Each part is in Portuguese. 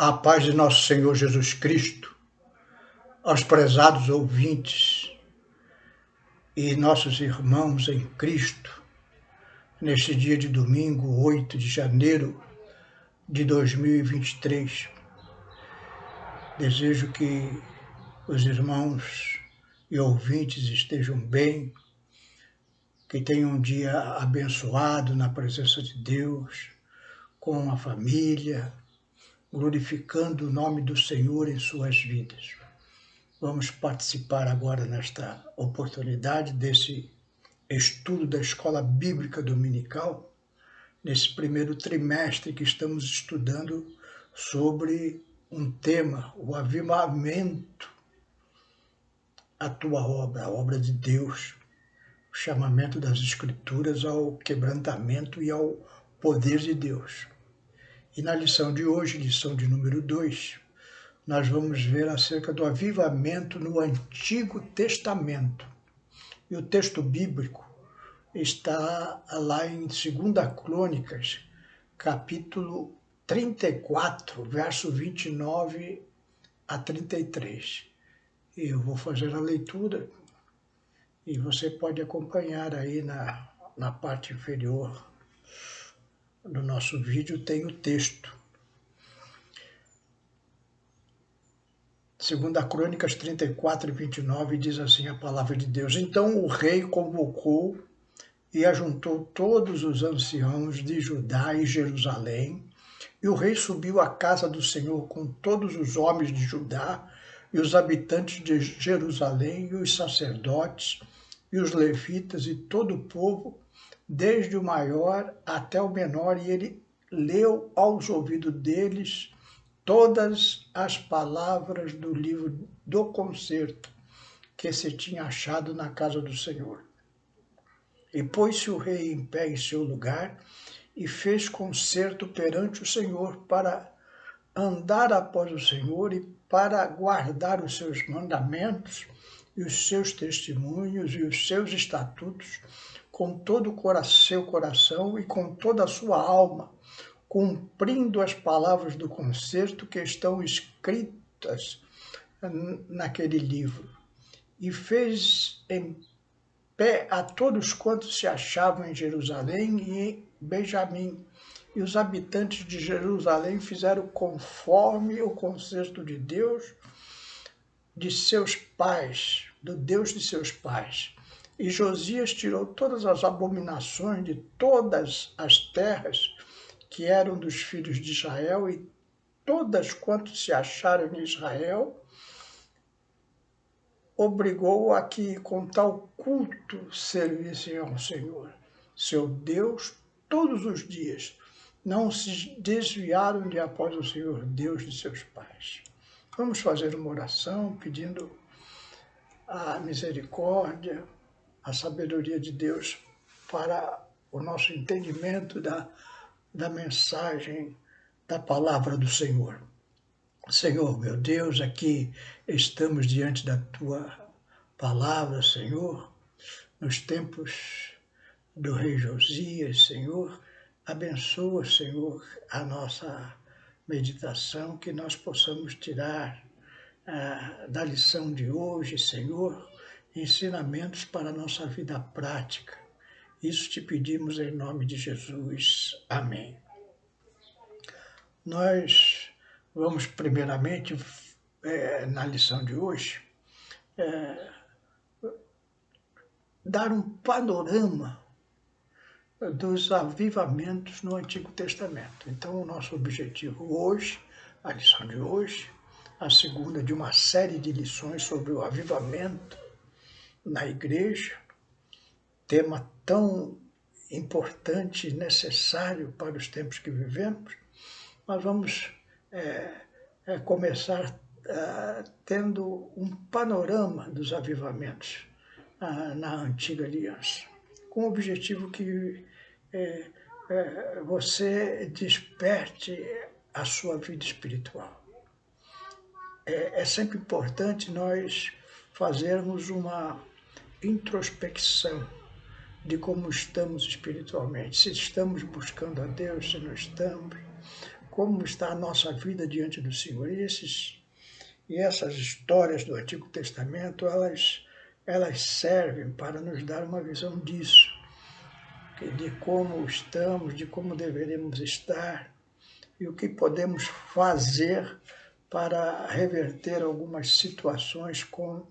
A paz de nosso Senhor Jesus Cristo, aos prezados ouvintes e nossos irmãos em Cristo, neste dia de domingo, 8 de janeiro de 2023. Desejo que os irmãos e ouvintes estejam bem, que tenham um dia abençoado na presença de Deus, com a família, glorificando o nome do Senhor em suas vidas. Vamos participar agora nesta oportunidade desse estudo da Escola Bíblica Dominical, nesse primeiro trimestre que estamos estudando sobre um tema, o avivamento, a tua obra, a obra de Deus, o chamamento das Escrituras ao quebrantamento e ao poder de Deus. E na lição de hoje, lição de número 2, nós vamos ver acerca do avivamento no Antigo Testamento. E o texto bíblico está lá em 2 Crônicas, capítulo 34, verso 29 a 33. E eu vou fazer a leitura e você pode acompanhar aí na parte inferior do nosso vídeo, tem o texto. 2 Crônicas 34 e 29 diz assim a palavra de Deus: Então o rei convocou e ajuntou todos os anciãos de Judá e Jerusalém, e o rei subiu à casa do Senhor com todos os homens de Judá e os habitantes de Jerusalém e os sacerdotes e os levitas e todo o povo, desde o maior até o menor, e ele leu aos ouvidos deles todas as palavras do livro do concerto que se tinha achado na casa do Senhor. E pôs-se o rei em pé em seu lugar e fez concerto perante o Senhor para andar após o Senhor e para guardar os seus mandamentos e os seus testemunhos e os seus estatutos com todo o seu coração e com toda a sua alma, cumprindo as palavras do concerto que estão escritas naquele livro. E fez em pé a todos quantos se achavam em Jerusalém e em Benjamim. E os habitantes de Jerusalém fizeram conforme o concerto de Deus, de seus pais, do Deus de seus pais. E Josias tirou todas as abominações de todas as terras que eram dos filhos de Israel, e todas quantos se acharam em Israel, obrigou a que com tal culto servissem ao Senhor, seu Deus, todos os dias. Não se desviaram de após o Senhor, Deus de seus pais. Vamos fazer uma oração pedindo a misericórdia, a sabedoria de Deus para o nosso entendimento da mensagem da palavra do Senhor. Senhor, meu Deus, aqui estamos diante da Tua palavra, Senhor, nos tempos do rei Josias, Senhor. Abençoa, Senhor, a nossa meditação, que nós possamos tirar da lição de hoje, Senhor, ensinamentos para a nossa vida prática. Isso te pedimos em nome de Jesus. Amém. Nós vamos primeiramente, na lição de hoje, dar um panorama dos avivamentos no Antigo Testamento. Então, o nosso objetivo hoje, a lição de hoje, a segunda de uma série de lições sobre o avivamento na igreja, tema tão importante e necessário para os tempos que vivemos. Nós vamos começar tendo um panorama dos avivamentos na Antiga Aliança, com o objetivo que você desperte a sua vida espiritual. É sempre importante nós fazermos uma introspecção de como estamos espiritualmente, se estamos buscando a Deus, se não estamos, como está a nossa vida diante do Senhor. E essas histórias do Antigo Testamento, elas servem para nos dar uma visão disso, de como estamos, de como deveremos estar e o que podemos fazer para reverter algumas situações com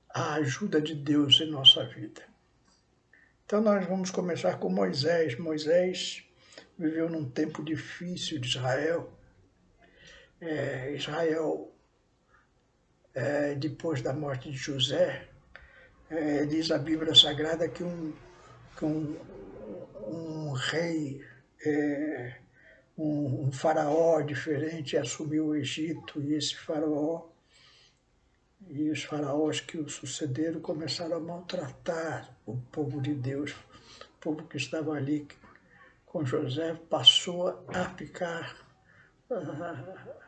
a ajuda de Deus em nossa vida. Então nós vamos começar com Moisés. Moisés viveu num tempo difícil de Israel. Depois da morte de José, diz a Bíblia Sagrada que um rei, um faraó diferente assumiu o Egito, e esse faraó e os faraós que o sucederam começaram a maltratar o povo de Deus. O povo que estava ali com José passou a ficar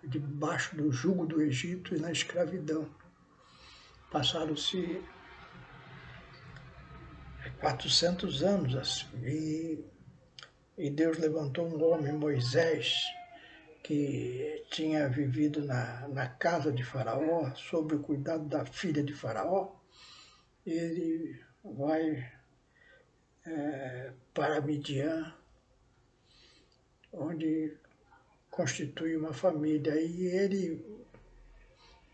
debaixo do jugo do Egito e na escravidão. Passaram-se 400 anos assim, e Deus levantou um homem, Moisés, que tinha vivido na casa de Faraó, sob o cuidado da filha de Faraó. Ele vai para Midian, onde constitui uma família, e ele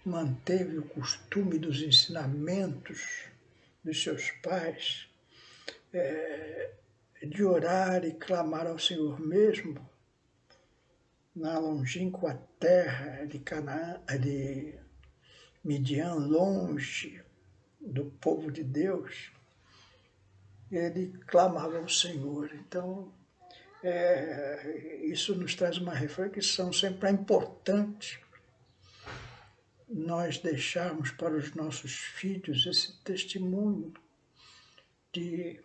manteve o costume dos ensinamentos dos seus pais, de orar e clamar ao Senhor mesmo na longínqua terra de Canaã, de Midian, longe do povo de Deus. Ele clamava ao Senhor. Então, isso nos traz uma reflexão. Sempre é importante nós deixarmos para os nossos filhos esse testemunho de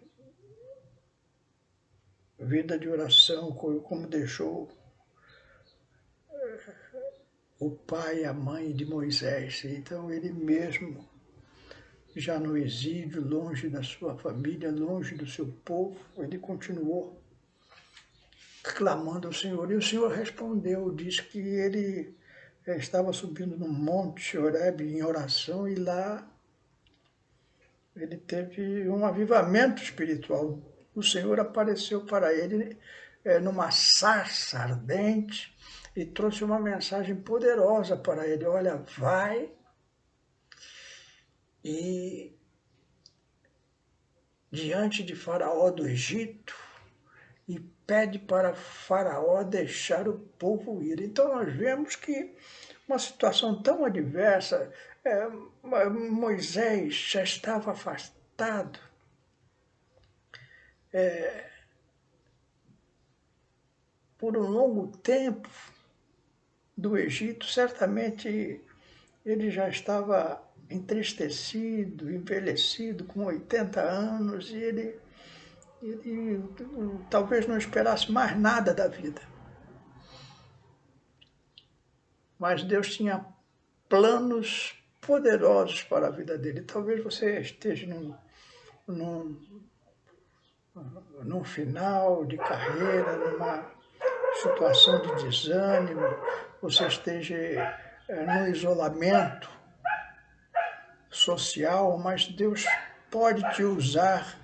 vida de oração, como deixou o pai e a mãe de Moisés. Então, ele mesmo, já no exílio, longe da sua família, longe do seu povo, ele continuou clamando ao Senhor. E o Senhor respondeu, disse que ele estava subindo no monte Horebe em oração, e lá ele teve um avivamento espiritual. O Senhor apareceu para ele numa sarça ardente e trouxe uma mensagem poderosa para ele. Olha, vai e diante de Faraó do Egito e pede para Faraó deixar o povo ir. Então nós vemos que uma situação tão adversa, Moisés já estava afastado por um longo tempo do Egito. Certamente ele já estava entristecido, envelhecido, com 80 anos, e ele talvez não esperasse mais nada da vida. Mas Deus tinha planos poderosos para a vida dele. Talvez você esteja num final de carreira, numa situação de desânimo, você esteja no isolamento social, mas Deus pode te usar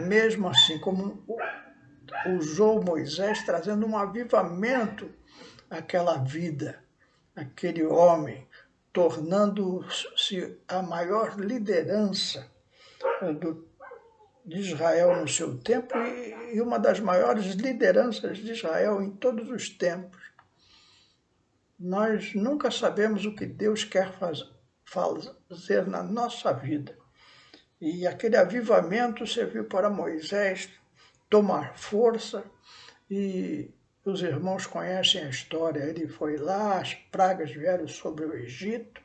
mesmo assim, como usou Moisés, trazendo um avivamento àquela vida, aquele homem, tornando-se a maior liderança de Israel no seu tempo e uma das maiores lideranças de Israel em todos os tempos. Nós nunca sabemos o que Deus quer fazer na nossa vida. E aquele avivamento serviu para Moisés tomar força, e os irmãos conhecem a história. Ele foi lá, as pragas vieram sobre o Egito,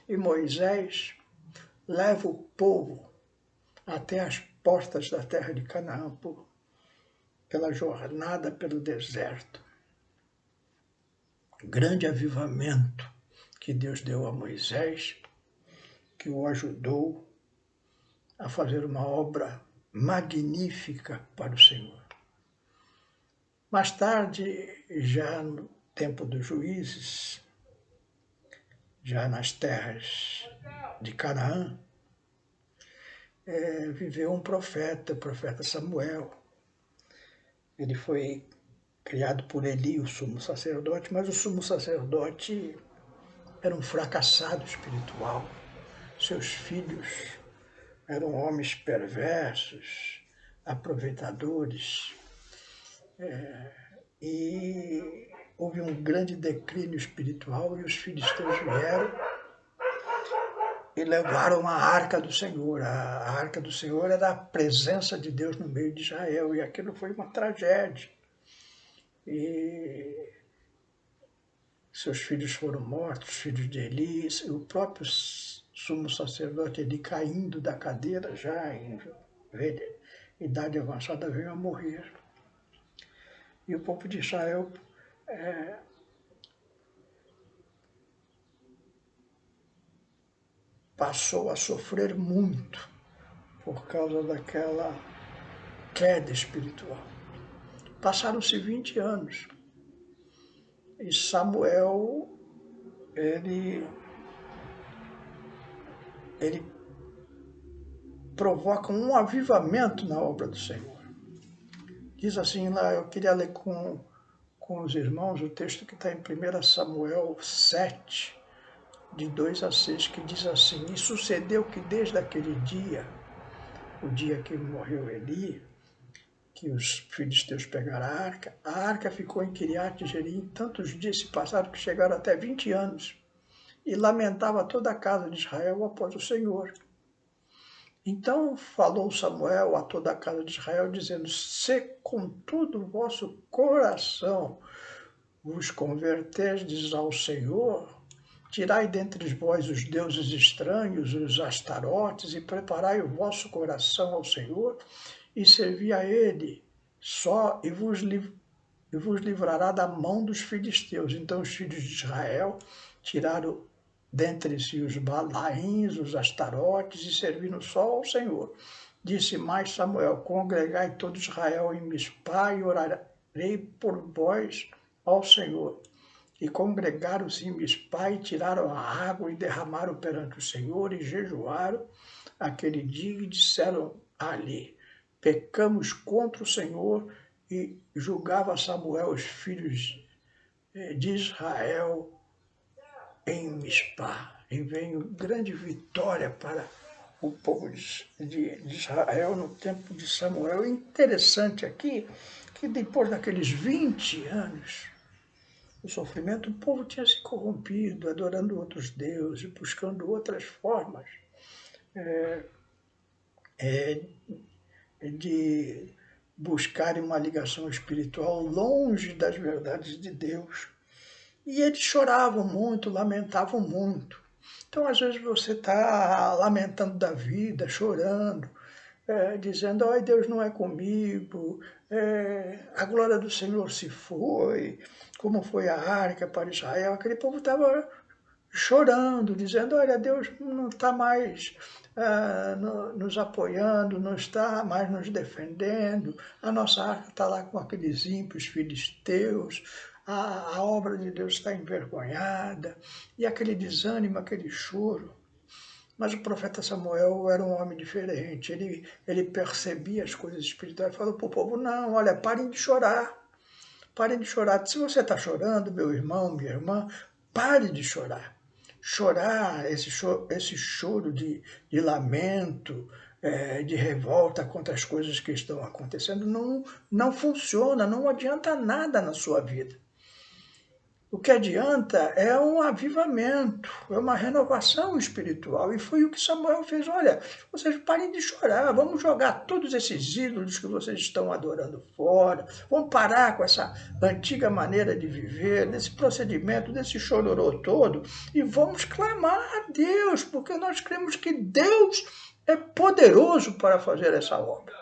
e Moisés leva o povo até as portas da terra de Canaã, pela jornada pelo deserto. Grande avivamento que Deus deu a Moisés, que o ajudou a fazer uma obra magnífica para o Senhor. Mais tarde, já no tempo dos juízes, já nas terras de Canaã, viveu um profeta, o profeta Samuel. Ele foi criado por Eli, o sumo sacerdote, mas o sumo sacerdote era um fracassado espiritual. Seus filhos eram homens perversos, aproveitadores, e houve um grande declínio espiritual e os filisteus vieram e levaram a arca do Senhor. A arca do Senhor era a presença de Deus no meio de Israel, e aquilo foi uma tragédia. E seus filhos foram mortos, filhos de Eli, e o próprio sumo sacerdote Eli, caindo da cadeira já em idade avançada, veio a morrer. E o povo de Israel passou a sofrer muito por causa daquela queda espiritual. Passaram-se 20 anos e Samuel, ele provoca um avivamento na obra do Senhor. Diz assim lá, eu queria ler com os irmãos o texto que está em 1 Samuel 7, de 2 a 6, que diz assim: E sucedeu que desde aquele dia, o dia que morreu Eli, que os filisteus pegaram a arca ficou em Kiriat Jearim, tantos dias se passaram que chegaram até 20 anos, e lamentava toda a casa de Israel após o Senhor. Então falou Samuel a toda a casa de Israel, dizendo: Se contudo o vosso coração vos converterdes ao Senhor, tirai dentre vós os deuses estranhos, os astarotes, e preparai o vosso coração ao Senhor, e servi a Ele só, e vos livrará da mão dos filisteus. Então os filhos de Israel tiraram dentre si os Balaíns, os astarotes, e serviram só ao Senhor. Disse mais Samuel: Congregai todo Israel em Mispá, e orarei por vós ao Senhor. E congregaram-se em Mispá, e tiraram a água, e derramaram perante o Senhor, e jejuaram aquele dia, e disseram ali: Pecamos contra o Senhor. E julgava Samuel os filhos de Israel em Mispá. E veio grande vitória para o povo de Israel no tempo de Samuel. É interessante aqui que depois daqueles 20 anos, o sofrimento, o povo tinha se corrompido, adorando outros deuses, buscando outras formas de buscarem uma ligação espiritual longe das verdades de Deus. E eles choravam muito, lamentavam muito. Então, às vezes, você está lamentando da vida, chorando, dizendo: ai, Deus não é comigo, a glória do Senhor se foi, como foi a arca para Israel. Aquele povo estava chorando, dizendo: olha, Deus não está mais nos apoiando, não está mais nos defendendo, a nossa arca está lá com aqueles ímpios filisteus, a obra de Deus está envergonhada, e aquele desânimo, aquele choro. Mas o profeta Samuel era um homem diferente, ele percebia as coisas espirituais e falou para o povo: não, olha, parem de chorar, parem de chorar. Se você está chorando, meu irmão, minha irmã, pare de chorar. Chorar, esse choro de lamento, de revolta contra as coisas que estão acontecendo, não funciona, não adianta nada na sua vida. O que adianta é um avivamento, é uma renovação espiritual. E foi o que Samuel fez. Olha, vocês parem de chorar, vamos jogar todos esses ídolos que vocês estão adorando fora, vamos parar com essa antiga maneira de viver, desse procedimento, desse chororô todo, e vamos clamar a Deus, porque nós cremos que Deus é poderoso para fazer essa obra.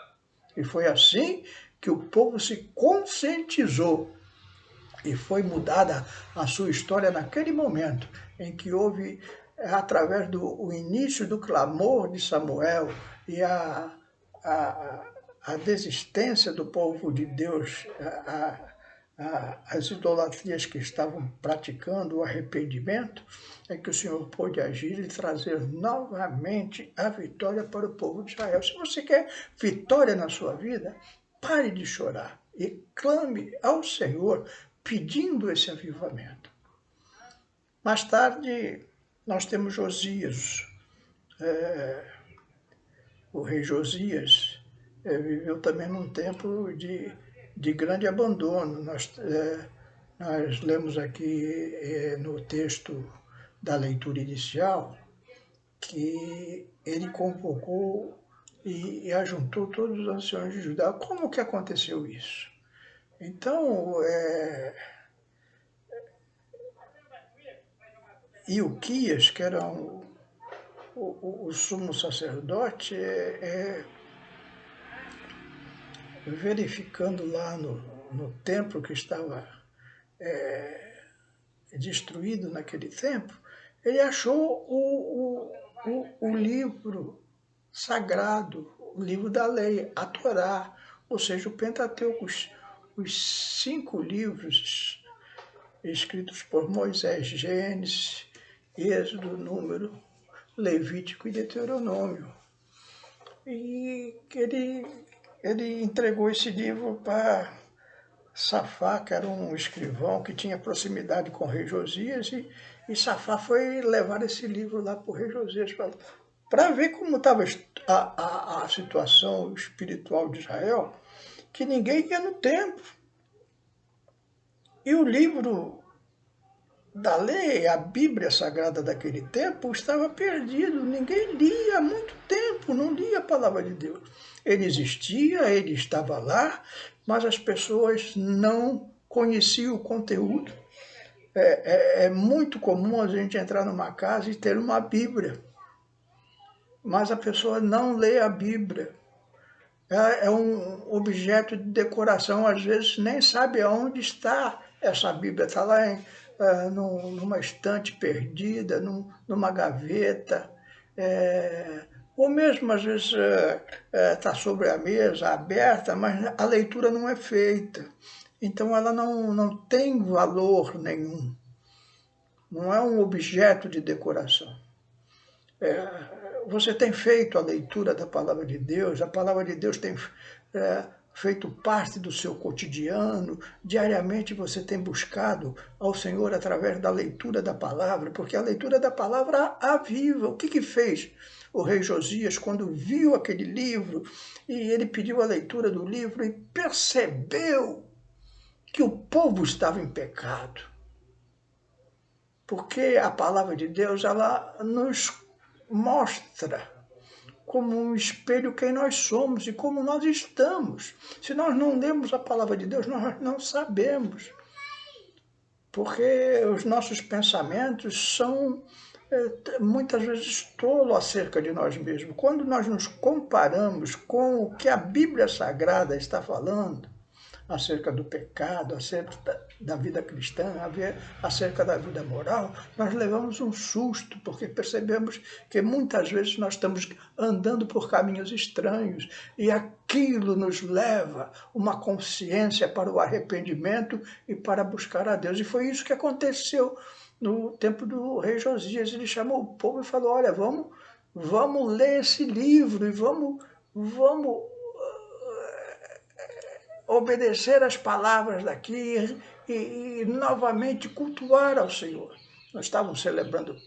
E foi assim que o povo se conscientizou. E foi mudada a sua história naquele momento em que houve, através do início do clamor de Samuel e a desistência do povo de Deus as idolatrias que estavam praticando, o arrependimento, é que o Senhor pôde agir e trazer novamente a vitória para o povo de Israel. Se você quer vitória na sua vida, pare de chorar e clame ao Senhor pedindo esse avivamento. Mais tarde, nós temos Josias. O rei Josias viveu também num tempo de grande abandono. Nós lemos aqui no texto da leitura inicial que ele convocou e ajuntou todos os anciões de Judá. Como que aconteceu isso? Então, Ilquias, que era o sumo sacerdote, verificando lá no templo que estava destruído naquele tempo, ele achou o livro sagrado, o livro da lei, a Torá, ou seja, o Pentateuco, os 5 livros escritos por Moisés, Gênesis, Êxodo, Número, Levítico e Deuteronômio. E ele entregou esse livro para Safá, que era um escrivão que tinha proximidade com o rei Josias, e Safá foi levar esse livro lá para o rei Josias para ver como estava a situação espiritual de Israel, que ninguém ia no templo. E o livro da lei, a Bíblia Sagrada daquele tempo, estava perdido. Ninguém lia há muito tempo, não lia a palavra de Deus. Ele existia, ele estava lá, mas as pessoas não conheciam o conteúdo. É muito comum a gente entrar numa casa e ter uma Bíblia, mas a pessoa não lê a Bíblia. É um objeto de decoração, às vezes nem sabe aonde está essa Bíblia. Está lá numa estante perdida, numa gaveta, ou mesmo às vezes está sobre a mesa, aberta, mas a leitura não é feita. Então ela não tem valor nenhum, não é um objeto de decoração. Você tem feito a leitura da palavra de Deus, a palavra de Deus tem feito parte do seu cotidiano, diariamente você tem buscado ao Senhor através da leitura da palavra, porque a leitura da palavra aviva. O que fez o rei Josias quando viu aquele livro e ele pediu a leitura do livro e percebeu que o povo estava em pecado? Porque a palavra de Deus, ela nos mostra como um espelho quem nós somos e como nós estamos. Se nós não lemos a palavra de Deus, nós não sabemos. Porque os nossos pensamentos são muitas vezes tolos acerca de nós mesmos. Quando nós nos comparamos com o que a Bíblia Sagrada está falando, acerca do pecado, acerca da vida cristã, acerca da vida moral, nós levamos um susto, porque percebemos que muitas vezes nós estamos andando por caminhos estranhos e aquilo nos leva uma consciência para o arrependimento e para buscar a Deus. E foi isso que aconteceu no tempo do rei Josias. Ele chamou o povo e falou: olha, vamos ler esse livro e vamos obedecer as palavras daqui e novamente cultuar ao Senhor. Nós estávamos celebrando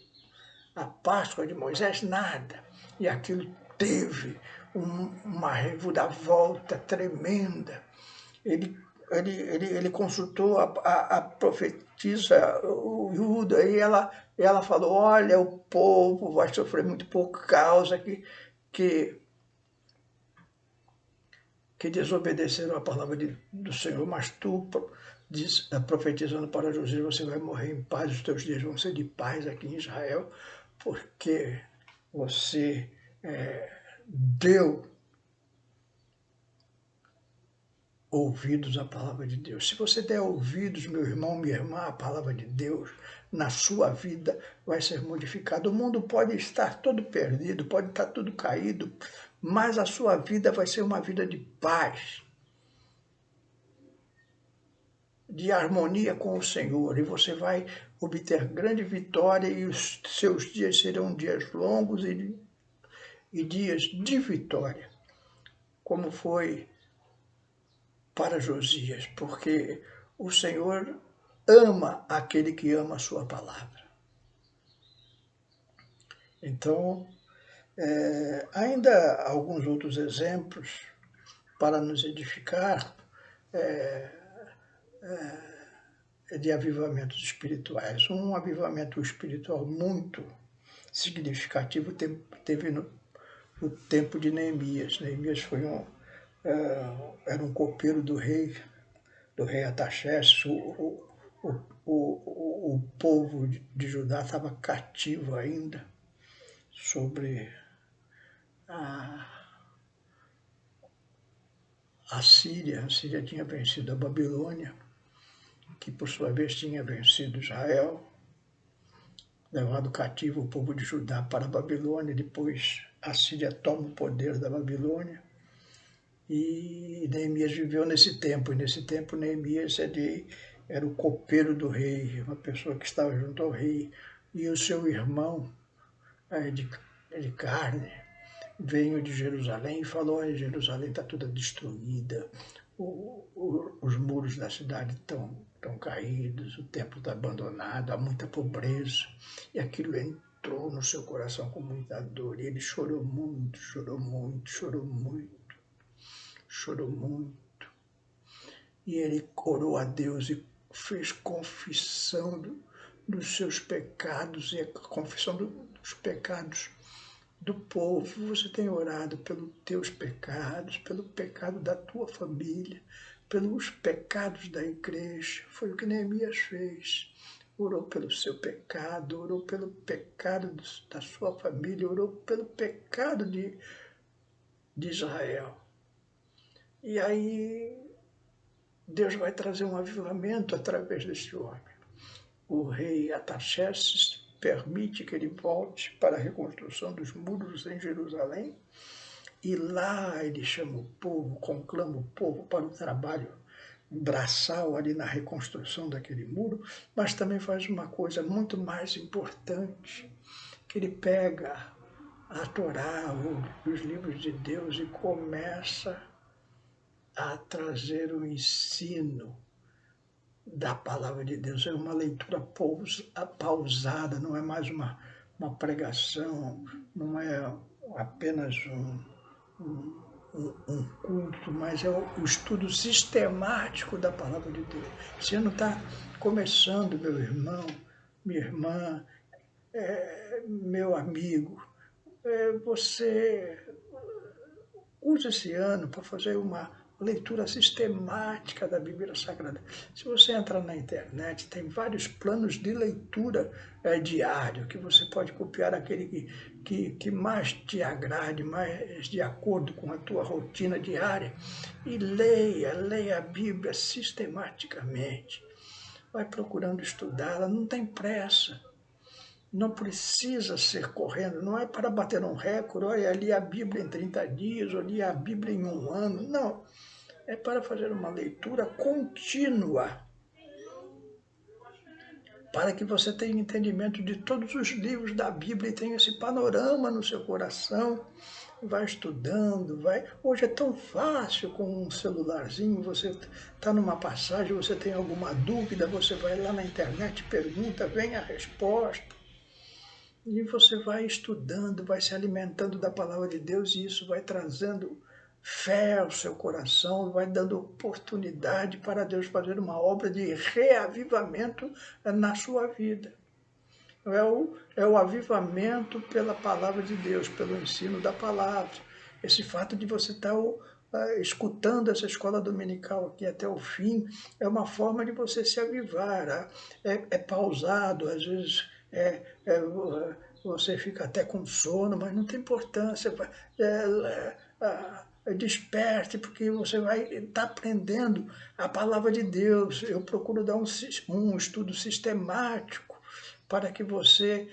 a Páscoa de Moisés, nada. E aquilo teve uma reviravolta tremenda. Ele consultou a profetisa Uda e ela falou: olha, o povo vai sofrer muito por causa que desobedeceram a palavra do Senhor, mas tu, profetizando para Josias, você vai morrer em paz, os teus dias vão ser de paz aqui em Israel, porque você deu ouvidos à palavra de Deus. Se você der ouvidos, meu irmão, minha irmã, à palavra de Deus, na sua vida vai ser modificado. O mundo pode estar todo perdido, pode estar tudo caído, mas a sua vida vai ser uma vida de paz. de harmonia com o Senhor, e você vai obter grande vitória, e os seus dias serão dias longos e dias de vitória, como foi para Josias, porque o Senhor ama aquele que ama a sua palavra. Então, ainda alguns outros exemplos para nos edificar de avivamentos espirituais. Um avivamento espiritual muito significativo teve no tempo de Neemias. Neemias foi era um copeiro do rei Artaxerxes. O povo de Judá estava cativo ainda sobre a Síria. A Síria tinha vencido a Babilônia, que por sua vez tinha vencido Israel, levado cativo o povo de Judá para a Babilônia. Depois a Síria toma o poder da Babilônia, e Neemias viveu nesse tempo. E nesse tempo Neemias era o copeiro do rei, uma pessoa que estava junto ao rei, e o seu irmão de carne veio de Jerusalém e falou: Jerusalém está toda destruída, os muros da cidade estão caídos, o templo está abandonado, há muita pobreza. E aquilo entrou no seu coração com muita dor, e ele chorou muito, chorou muito, chorou muito, chorou muito. E ele orou a Deus e fez confissão dos seus pecados, e a confissão dos pecados do povo. Você tem orado pelos teus pecados, pelo pecado da tua família, pelos pecados da igreja. Foi o que Neemias fez. Orou pelo seu pecado, orou pelo pecado da sua família, orou pelo pecado de Israel. E aí Deus vai trazer um avivamento através desse homem. O rei Artaxerxes permite que ele volte para a reconstrução dos muros em Jerusalém, e lá ele chama o povo, conclama o povo para o trabalho braçal ali na reconstrução daquele muro, mas também faz uma coisa muito mais importante, que ele pega a Torá, os livros de Deus, e começa a trazer o ensino da palavra de Deus. É uma leitura pausada, não é mais uma pregação, não é apenas um culto, mas é o estudo sistemático da palavra de Deus. Esse ano está começando, meu irmão, minha irmã, meu amigo. Você usa esse ano para fazer uma leitura sistemática da Bíblia Sagrada. Se você entrar na internet, tem vários planos de leitura diário, que você pode copiar aquele que mais te agrade, mais de acordo com a tua rotina diária, e leia a Bíblia sistematicamente. Vai procurando estudá-la, não tem pressa. Não precisa ser correndo, não é para bater um recorde, olha, li a Bíblia em 30 dias, ou li a Bíblia em um ano. Não, é para fazer uma leitura contínua, para que você tenha entendimento de todos os livros da Bíblia e tenha esse panorama no seu coração. Vai estudando, vai. Hoje é tão fácil com um celularzinho, você está numa passagem, você tem alguma dúvida, você vai lá na internet, pergunta, vem a resposta. E você vai estudando, vai se alimentando da palavra de Deus, e isso vai trazendo fé ao seu coração, vai dando oportunidade para Deus fazer uma obra de reavivamento na sua vida. É o avivamento pela palavra de Deus, pelo ensino da palavra. Esse fato de você estar escutando essa escola dominical aqui até o fim é uma forma de você se avivar. É pausado, às vezes você fica até com sono, mas não tem importância. Desperte, porque você vai estar aprendendo a palavra de Deus. Eu procuro dar um estudo sistemático para que você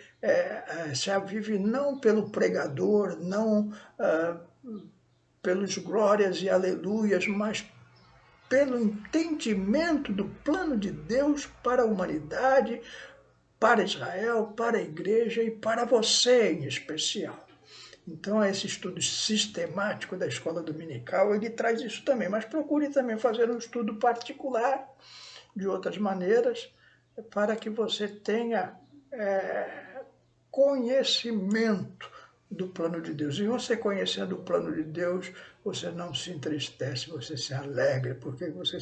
se avive não pelo pregador, não pelos glórias e aleluias, mas pelo entendimento do plano de Deus para a humanidade, para Israel, para a igreja e para você em especial. Então, esse estudo sistemático da escola dominical, ele traz isso também, mas procure também fazer um estudo particular de outras maneiras, para que você tenha conhecimento do plano de Deus. E você conhecendo o plano de Deus, você não se entristece, você se alegra, porque você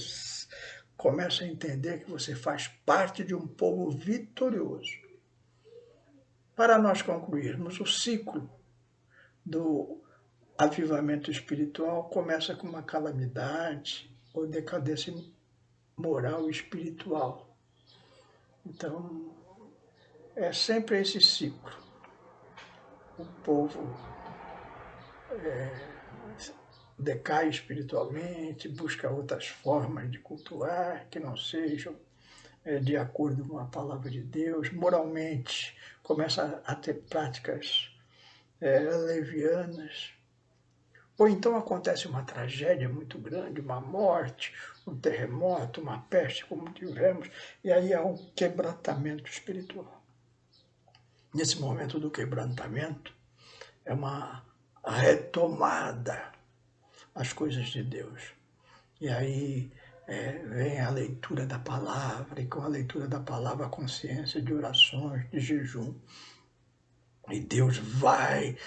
começa a entender que você faz parte de um povo vitorioso. Para nós concluirmos, o ciclo do avivamento espiritual começa com uma calamidade ou decadência moral e espiritual. Então, é sempre esse ciclo. O povo decai espiritualmente, busca outras formas de cultuar que não sejam de acordo com a palavra de Deus. Moralmente, começa a ter práticas levianas. Ou então acontece uma tragédia muito grande, uma morte, um terremoto, uma peste, como tivemos, e aí há um quebrantamento espiritual. Nesse momento do quebrantamento, é uma retomada às coisas de Deus. E aí vem a leitura da palavra, e com a leitura da palavra a consciência de orações, de jejum. E Deus vai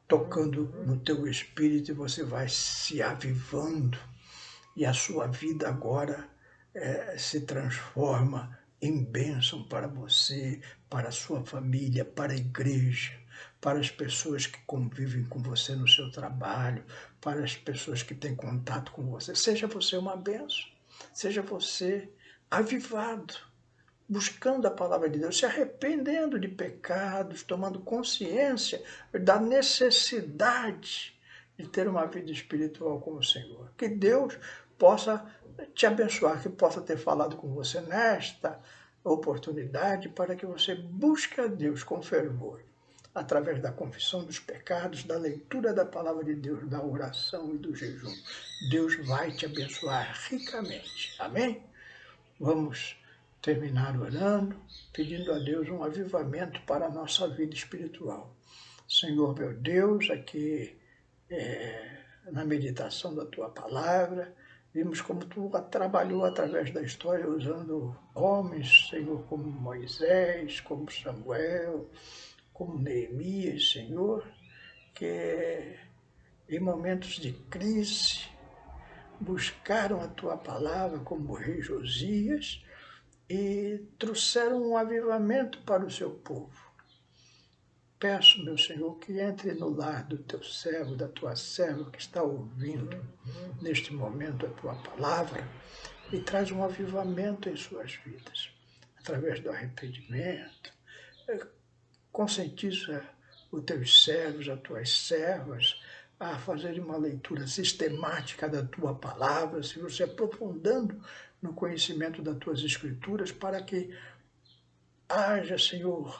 tocando no teu espírito e você vai se avivando. E a sua vida agora se transforma em bênção para você, para a sua família, para a igreja, para as pessoas que convivem com você no seu trabalho, para as pessoas que têm contato com você. Seja você uma bênção, seja você avivado, buscando a palavra de Deus, se arrependendo de pecados, tomando consciência da necessidade de ter uma vida espiritual com o Senhor. Que Deus possa te abençoar, que possa ter falado com você nesta oportunidade para que você busque a Deus com fervor, através da confissão dos pecados, da leitura da palavra de Deus, da oração e do jejum. Deus vai te abençoar ricamente. Amém? Vamos terminar orando, pedindo a Deus um avivamento para a nossa vida espiritual. Senhor meu Deus, aqui na meditação da Tua palavra, vimos como Tu trabalhou através da história usando homens, Senhor, como Moisés, como Samuel, como Neemias, Senhor, que em momentos de crise buscaram a Tua palavra como o rei Josias e trouxeram um avivamento para o seu povo. Peço, meu Senhor, que entre no lar do teu servo, da tua serva que está ouvindo neste momento a tua palavra e traz um avivamento em suas vidas, através do arrependimento. Conscientiza os teus servos, as tuas servas, a fazerem uma leitura sistemática da tua palavra, Senhor, se aprofundando no conhecimento das tuas escrituras, para que haja, Senhor,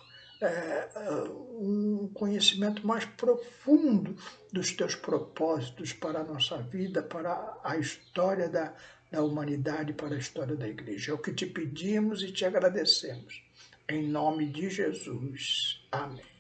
um conhecimento mais profundo dos teus propósitos para a nossa vida, para a história da humanidade, para a história da igreja. É o que te pedimos e te agradecemos. Em nome de Jesus. Amém.